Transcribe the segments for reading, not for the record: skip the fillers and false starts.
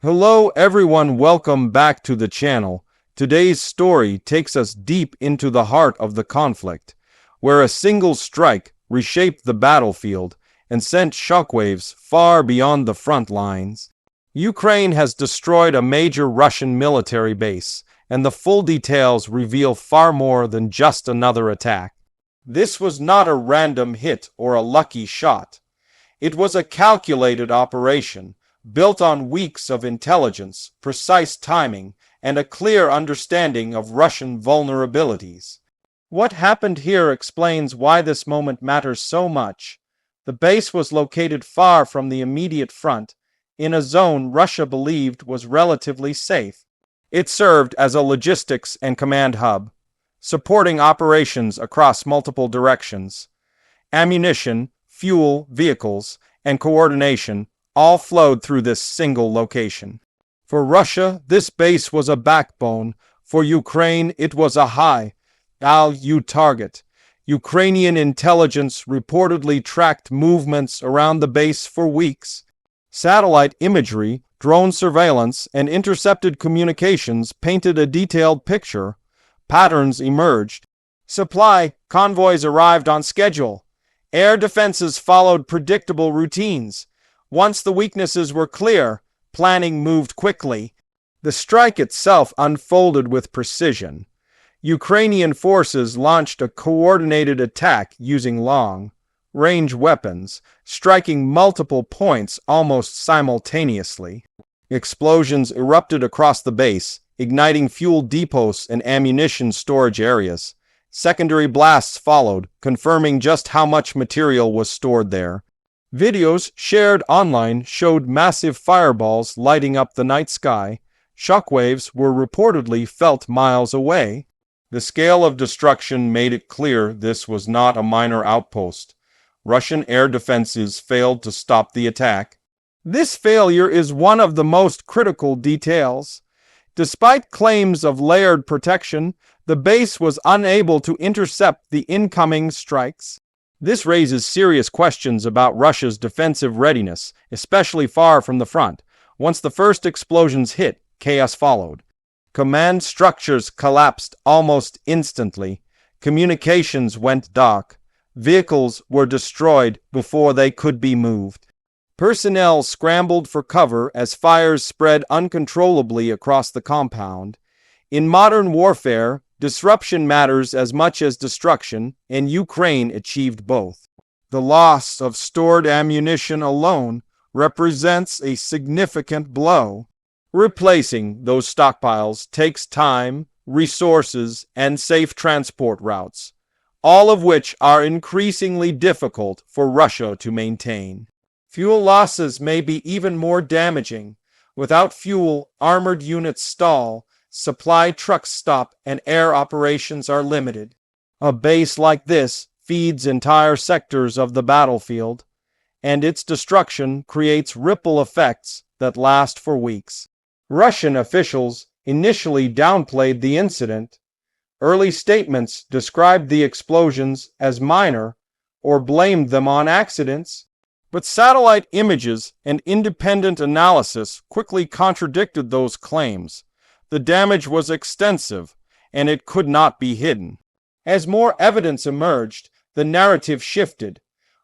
Hello everyone, welcome back to the channel. Today's story takes us deep into the heart of the conflict, where a single strike reshaped the battlefield and sent shockwaves far beyond the front lines. Ukraine has destroyed a major Russian military base, and the full details reveal far more than just another attack. This was not a random hit or a lucky shot. It was a calculated operation, built on weeks of intelligence, precise timing, and a clear understanding of Russian vulnerabilities. What happened here explains why this moment matters so much. The base was located far from the immediate front, in a zone Russia believed was relatively safe. It served as a logistics and command hub, supporting operations across multiple directions. Ammunition, fuel, vehicles, and coordination all flowed through this single location. For Russia, this base was a backbone. For Ukraine, it was a high-value target. Ukrainian intelligence reportedly tracked movements around the base for weeks. Satellite imagery, drone surveillance, and intercepted communications painted a detailed picture. Patterns emerged. Supply convoys arrived on schedule. Air defenses followed predictable routines. Once the weaknesses were clear, planning moved quickly. The strike itself unfolded with precision. Ukrainian forces launched a coordinated attack using long-range weapons, striking multiple points almost simultaneously. Explosions erupted across the base, igniting fuel depots and ammunition storage areas. Secondary blasts followed, confirming just how much material was stored there. Videos shared online showed massive fireballs lighting up the night sky. Shockwaves were reportedly felt miles away. The scale of destruction made it clear this was not a minor outpost. Russian air defenses failed to stop the attack. This failure is one of the most critical details. Despite claims of layered protection, the base was unable to intercept the incoming strikes. This raises serious questions about Russia's defensive readiness, especially far from the front. Once the first explosions hit, chaos followed. Command structures collapsed almost instantly. Communications went dark. Vehicles were destroyed before they could be moved. Personnel scrambled for cover as fires spread uncontrollably across the compound. In modern warfare, disruption matters as much as destruction, and Ukraine achieved both. The loss of stored ammunition alone represents a significant blow. Replacing those stockpiles takes time, resources, and safe transport routes, all of which are increasingly difficult for Russia to maintain. Fuel losses may be even more damaging. Without fuel, armored units stall, supply trucks stop, and air operations are limited. A base like this feeds entire sectors of the battlefield, and its destruction creates ripple effects that last for weeks. Russian officials initially downplayed the incident. Early statements described the explosions as minor or blamed them on accidents. But satellite images and independent analysis quickly contradicted those claims. The damage was extensive, and it could not be hidden. As more evidence emerged, the narrative shifted.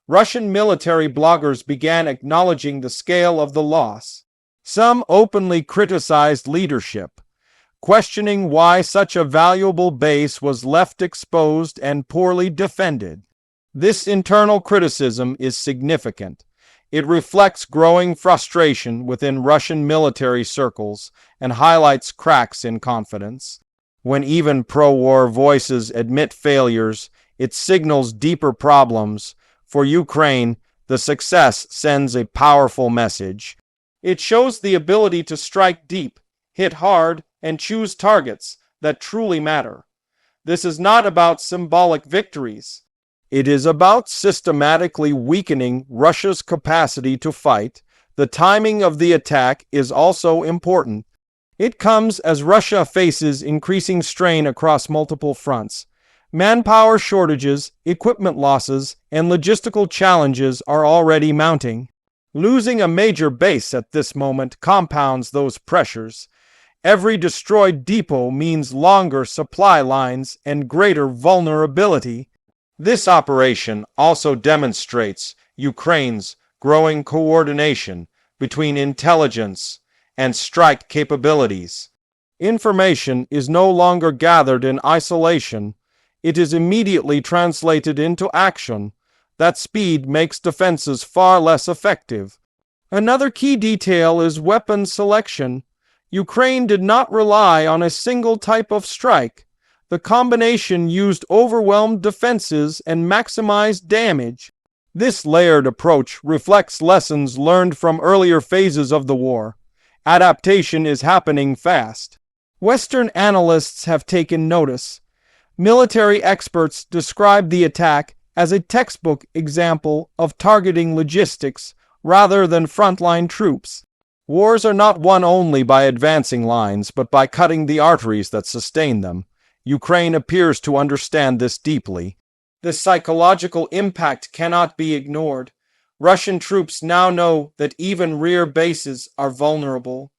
Russian military bloggers began acknowledging the scale of the loss. Some openly criticized leadership, questioning why such a valuable base was left exposed and poorly defended. This internal criticism is significant. It reflects growing frustration within Russian military circles and highlights cracks in confidence. When even pro-war voices admit failures, it signals deeper problems. For Ukraine, the success sends a powerful message. It shows the ability to strike deep, hit hard, and choose targets that truly matter. This is not about symbolic victories. It is about systematically weakening Russia's capacity to fight. The timing of the attack is also important. It comes as Russia faces increasing strain across multiple fronts. Manpower shortages, equipment losses, and logistical challenges are already mounting. Losing a major base at this moment compounds those pressures. Every destroyed depot means longer supply lines and greater vulnerability. This operation also demonstrates Ukraine's growing coordination between intelligence and strike capabilities. Information is no longer gathered in isolation. It is immediately translated into action. That speed makes defenses far less effective. Another key detail is weapon selection. Ukraine did not rely on a single type of strike. The combination used overwhelmed defenses and maximized damage. This layered approach reflects lessons learned from earlier phases of the war. Adaptation is happening fast. Western analysts have taken notice. Military experts describe the attack as a textbook example of targeting logistics rather than frontline troops. Wars are not won only by advancing lines, but by cutting the arteries that sustain them. Ukraine appears to understand this deeply. The psychological impact cannot be ignored. Russian troops now know that even rear bases are vulnerable.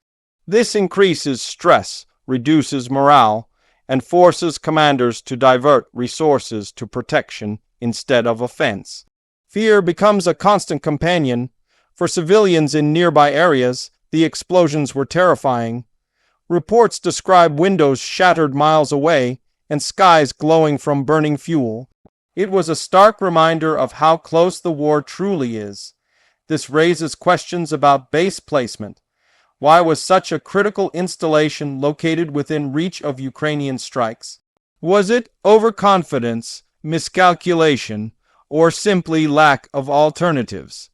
This increases stress, reduces morale, and forces commanders to divert resources to protection instead of offense. Fear becomes a constant companion. For civilians in nearby areas, the explosions were terrifying. Reports describe windows shattered miles away and skies glowing from burning fuel. It was a stark reminder of how close the war truly is. This raises questions about base placement. Why was such a critical installation located within reach of Ukrainian strikes? Was it overconfidence, miscalculation, or simply lack of alternatives?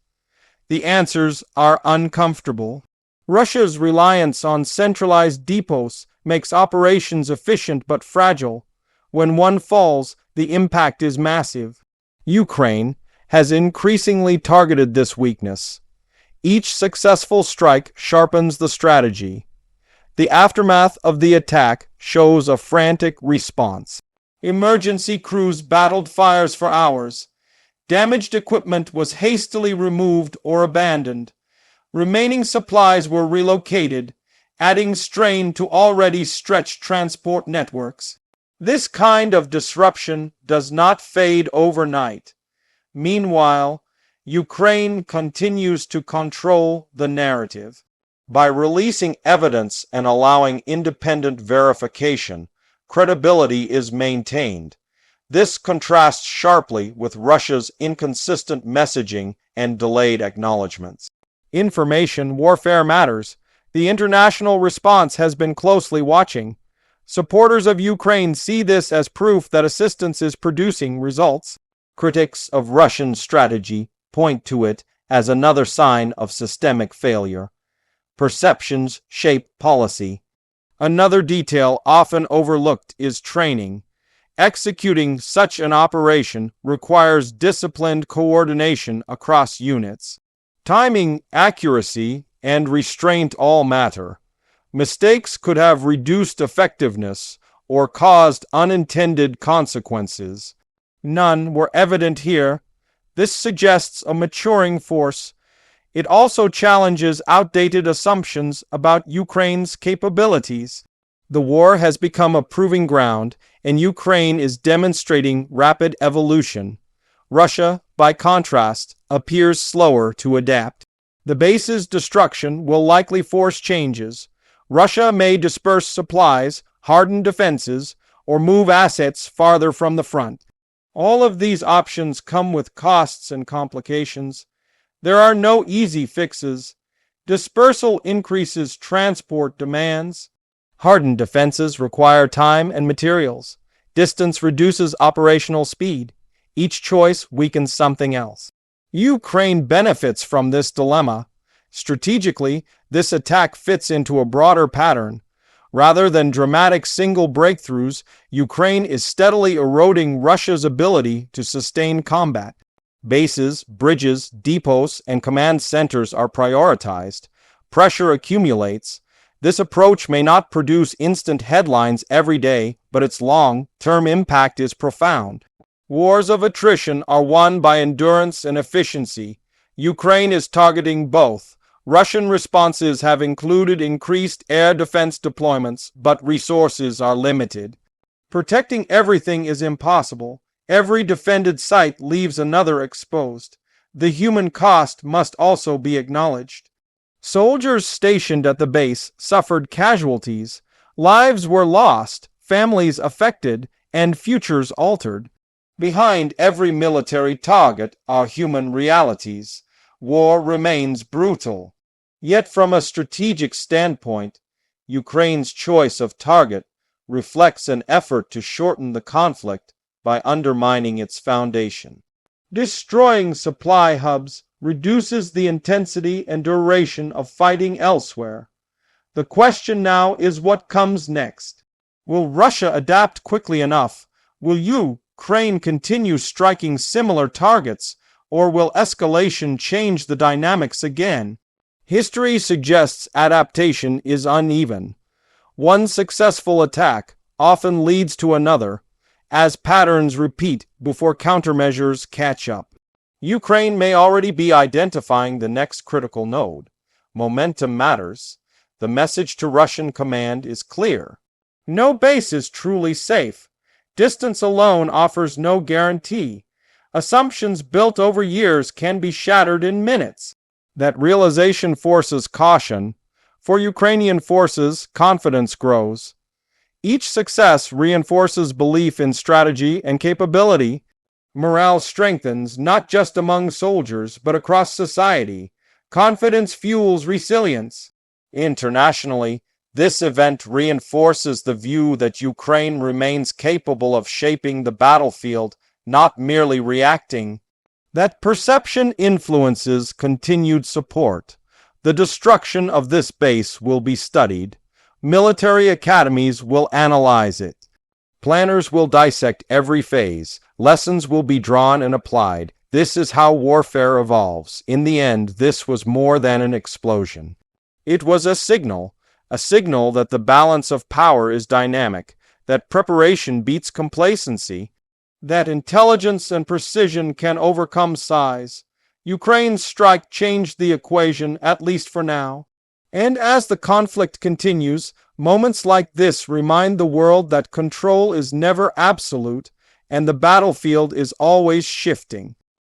The answers are uncomfortable. Russia's reliance on centralized depots makes operations efficient but fragile. When one falls, the impact is massive. Ukraine has increasingly targeted this weakness. Each successful strike sharpens the strategy. The aftermath of the attack shows a frantic response. Emergency crews battled fires for hours. Damaged equipment was hastily removed or abandoned. Remaining supplies were relocated, adding strain to already stretched transport networks. This kind of disruption does not fade overnight. Meanwhile, Ukraine continues to control the narrative. By releasing evidence and allowing independent verification, credibility is maintained. This contrasts sharply with Russia's inconsistent messaging and delayed acknowledgments. Information warfare matters. The international response has been closely watching. Supporters of Ukraine see this as proof that assistance is producing results. Critics of Russian strategy point to it as another sign of systemic failure. Perceptions shape policy. Another detail often overlooked is training. Executing such an operation requires disciplined coordination across units. Timing, accuracy, and restraint all matter. Mistakes could have reduced effectiveness or caused unintended consequences. None were evident here. This suggests a maturing force. It also challenges outdated assumptions about Ukraine's capabilities. The war has become a proving ground, and Ukraine is demonstrating rapid evolution. Russia, by contrast, appears slower to adapt. The base's destruction will likely force changes. Russia may disperse supplies, harden defenses, or move assets farther from the front. All of these options come with costs and complications. There are no easy fixes. Dispersal increases transport demands. Hardened defenses require time and materials. Distance reduces operational speed. Each choice weakens something else. Ukraine benefits from this dilemma. Strategically, this attack fits into a broader pattern. Rather than dramatic single breakthroughs, Ukraine is steadily eroding Russia's ability to sustain combat. Bases, bridges, depots, and command centers are prioritized. Pressure accumulates. This approach may not produce instant headlines every day, but its long-term impact is profound. Wars of attrition are won by endurance and efficiency. Ukraine is targeting both. Russian responses have included increased air defense deployments, but resources are limited. Protecting everything is impossible. Every defended site leaves another exposed. The human cost must also be acknowledged. Soldiers stationed at the base suffered casualties. Lives were lost, families affected, and futures altered. Behind every military target are human realities. War remains brutal. Yet from a strategic standpoint, Ukraine's choice of target reflects an effort to shorten the conflict by undermining its foundation. Destroying supply hubs reduces the intensity and duration of fighting elsewhere. The question now is what comes next. Will Russia adapt quickly enough? Will Ukraine continue striking similar targets? Or will escalation change the dynamics again? History suggests adaptation is uneven. One successful attack often leads to another, as patterns repeat before countermeasures catch up. Ukraine may already be identifying the next critical node. Momentum matters. The message to Russian command is clear. No base is truly safe. Distance alone offers no guarantee. Assumptions built over years can be shattered in minutes. That realization forces caution. For Ukrainian forces, confidence grows. Each success reinforces belief in strategy and capability. Morale strengthens not just among soldiers, but across society. Confidence fuels resilience. Internationally, this event reinforces the view that Ukraine remains capable of shaping the battlefield, not merely reacting. That perception influences continued support. The destruction of this base will be studied. Military academies will analyze it. Planners will dissect every phase. Lessons will be drawn and applied. This is how warfare evolves. In the end, this was more than an explosion. It was a signal that the balance of power is dynamic, that preparation beats complacency, that intelligence and precision can overcome size. Ukraine's strike changed the equation, at least for now. And as the conflict continues, moments like this remind the world that control is never absolute and the battlefield is always shifting.